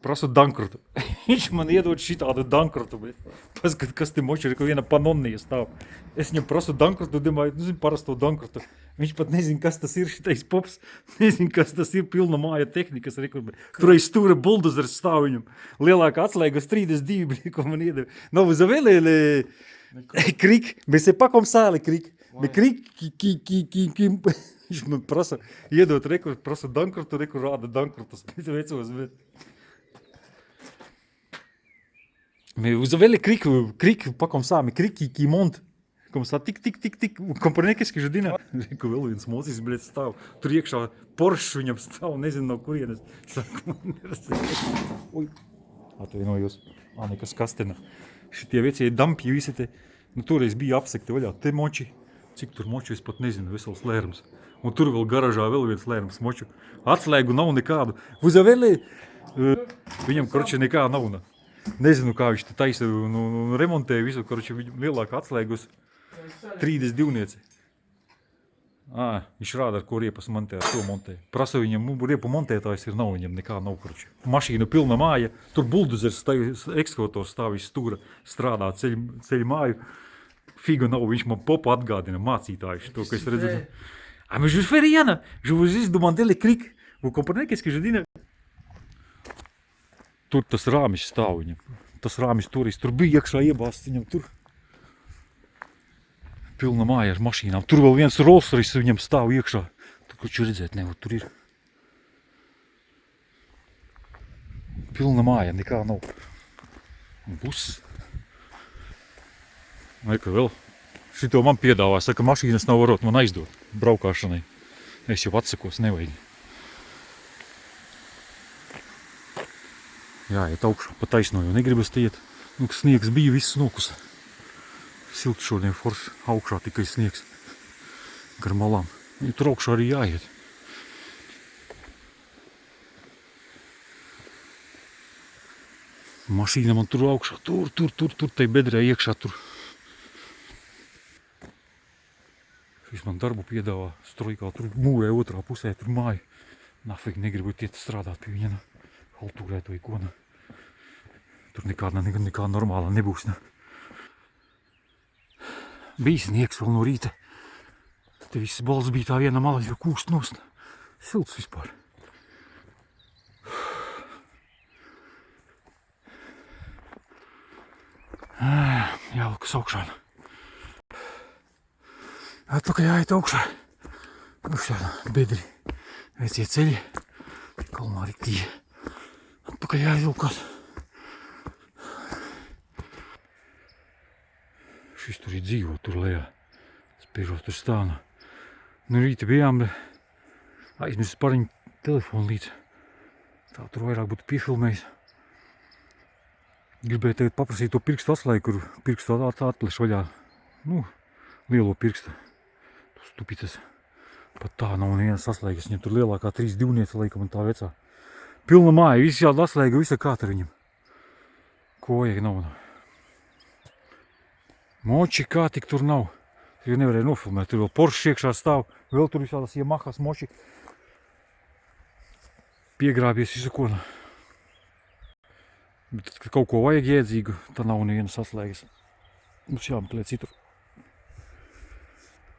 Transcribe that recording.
prasu Dankurtu. Viņš man iedod šitādu Dankurtu, bet paskat, kas te moči, ka viena panonija stāv. Es viņam prasu Dankurtu, domāju, nu zinu, parasto Dankurtu. Viņš pat nezin, kas tas ir šitais pops, nezin, kas tas ir pilna māja tehnikas. Tur aiz stūra buldozers stāv viņam. Lielāka atslēga uz 32, ko man iedeva. Nav zavēlēli krik, bet se pakom sāli krik. Bet krik, viņš man prasa, iedot reku, prasa Dankurtu, reku rāda Dankurtus, bet vecos, bet. Vous avez les crics, pas comme ça, mais crics qui montent. Comme ça, tic. Vous comprenez qu'est-ce que je dis là? Reku vēl viens mocis, bļet, stāv. Tur iekšā Porsche viņam stāv, nezinu no kurienes. Saku, man nerasēja. Ui, atvainojos. Nekas kastena. Šitie vecie dampji visi te, nu toreiz bija apsekti vaļā. Te moči. Cik tur moču, es pat nezinu, vesels lērums. Un tur vēl garažā vēl viens lērums moču. Atslēgu nav nekādu. Vous avez les... Viņam, korči, nekā nav. Nezinu, kā viņš te taisa un remontēja visu, korči, viņam lielāka atslēga uz 32. Viņš rāda, ar ko riepas montē, ar to montē. Prasa viņam, riepu montētājs ir, nav viņam nekā nav, korči. Mašīna pilna māja, tur buldozers, ekskavators stāv iz stūra, strādā ceļ māju. Figa nav, viņš man popu atgādina, mācītājs, to, ka es redzu. Mais je fais rien, je vous juste demander les crics. Vous comprenez, qu'est-ce que je dis? Tur tas rāmis stāv viņam. Tas rāmis turis. Tur bija iekšā iebāsts viņam tur. Pilna māja ar mašīnām. Tur vēl viens Rolls-Royce viņam stāv iekšā. Tur, kurš redzēt nevar, tur ir. Pilna māja, nekā nav. Buss. Eka vēl. Šito man piedāvā. Saka, mašīnas nav varot man aizdot braukāšanai. Es jau atsakos, nevajag. Jāiet augšā pa taisno, jo negribas te iet. Nu, sniegs bija viss nokus. Silts šodien forši. Augšā tikai sniegs. Gar malām. Ja tur augšā arī jāiet. Mašīna man tur augšā. Tur tai bedrē iekšā tur. Šis man darbu piedāvā strojkā. Tur mūrē otrā pusē, tur māja. Nafik negribu iet strādāt pie viņa. Haltūrēt vai ko. Tur nekā normāla nebūs. Bija sniegs vēl no rīta. Te viss balts bija tā viena mala, jo kūst nost. Silts vispār. Jālikas augšā. Atpakaļ jāiet augšā. Augšā bedri. Vecie ceļi. Kalnā riktīgi. Atpakaļ jāizvilkās. Šis tur ir dzīvo, tur lejā. Spiežot tur stāvnā. Nu rīta bijām, bet aizmirst par viņu telefonu līdz. Tā tur vairāk būtu piefilmējis. Gribēju tagad paprasīt to pirkstu atslēgu, kur pirkstu atpleš vaļā. Nu, lielo pirkstu. Tos stupicas. Pat tā nav nevienas atslēgas. Viņam tur lielākā 3 divniece, laikam, un tā vecā. Pilna māja, visi jāda atslēga, visa kāta viņam. Ko vajag nav. Moči kā tik tur nav. Jo nevarēja nofilmēt. Tur vēl Porsche iekšā stāv. Vēl tur visādas Yamahas moči. Piegrābies visu ko. Bet, kad kaut ko vajag jēdzīgu, tad nav nevienas atslēgas. Mums jāmeklē citur.